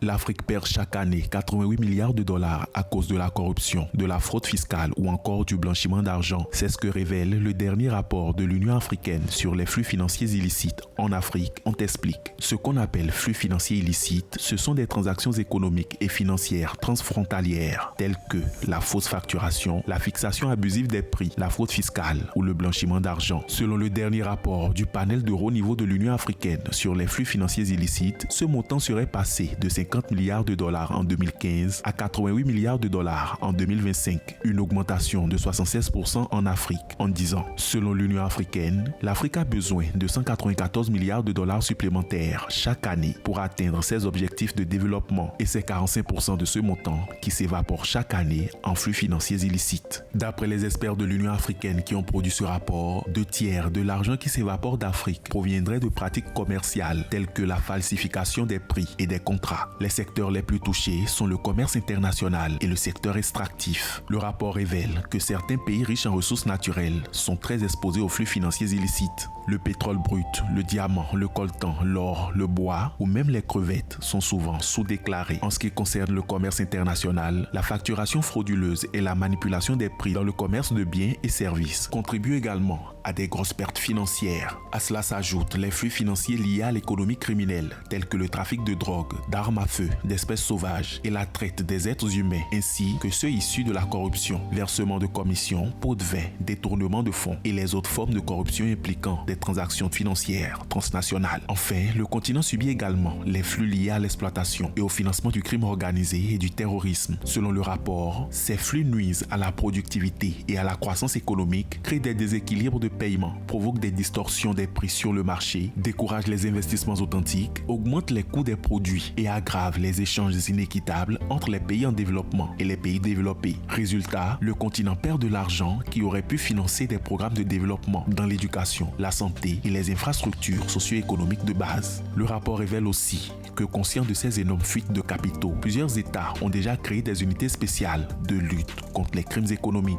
L'Afrique perd chaque année 88 milliards de dollars à cause de la corruption, de la fraude fiscale ou encore du blanchiment d'argent. C'est ce que révèle le dernier rapport de l'Union africaine sur les flux financiers illicites en Afrique. On t'explique. Ce qu'on appelle flux financiers illicites, ce sont des transactions économiques et financières transfrontalières telles que la fausse facturation, la fixation abusive des prix, la fraude fiscale ou le blanchiment d'argent. Selon le dernier rapport du panel de haut niveau de l'Union africaine sur les flux financiers illicites, ce montant serait passé de 50 milliards de dollars en 2015 à 88 milliards de dollars en 2025, une augmentation de 76% en Afrique en 10 ans. Selon l'Union africaine, l'Afrique a besoin de 194 milliards de dollars supplémentaires chaque année pour atteindre ses objectifs de développement et c'est 45% de ce montant qui s'évapore chaque année en flux financiers illicites. D'après les experts de l'Union africaine qui ont produit ce rapport, 2/3 de l'argent qui s'évapore d'Afrique proviendrait de pratiques commerciales telles que la falsification des prix et des contrats. Les secteurs les plus touchés sont le commerce international et le secteur extractif. Le rapport révèle que certains pays riches en ressources naturelles sont très exposés aux flux financiers illicites. Le pétrole brut, le diamant, le coltan, l'or, le bois ou même les crevettes sont souvent sous-déclarés. En ce qui concerne le commerce international, la facturation frauduleuse et la manipulation des prix dans le commerce de biens et services contribuent également à des grosses pertes financières. À cela s'ajoutent les flux financiers liés à l'économie criminelle, tels que le trafic de drogue, d'armes à feu, d'espèces sauvages et la traite des êtres humains, ainsi que ceux issus de la corruption, versement de commissions, pots de vin, détournement de fonds et les autres formes de corruption impliquant des transactions financières transnationales. Enfin, le continent subit également les flux liés à l'exploitation et au financement du crime organisé et du terrorisme. Selon le rapport, ces flux nuisent à la productivité et à la croissance économique, créent des déséquilibres de paiement, provoquent des distorsions des prix sur le marché, découragent les investissements authentiques, augmentent les coûts des produits et aggravent les échanges inéquitables entre les pays en développement et les pays développés. Résultat, le continent perd de l'argent qui aurait pu financer des programmes de développement dans l'éducation, la santé et les infrastructures socio-économiques de base. Le rapport révèle aussi que, conscient de ces énormes fuites de capitaux, plusieurs États ont déjà créé des unités spéciales de lutte contre les crimes économiques.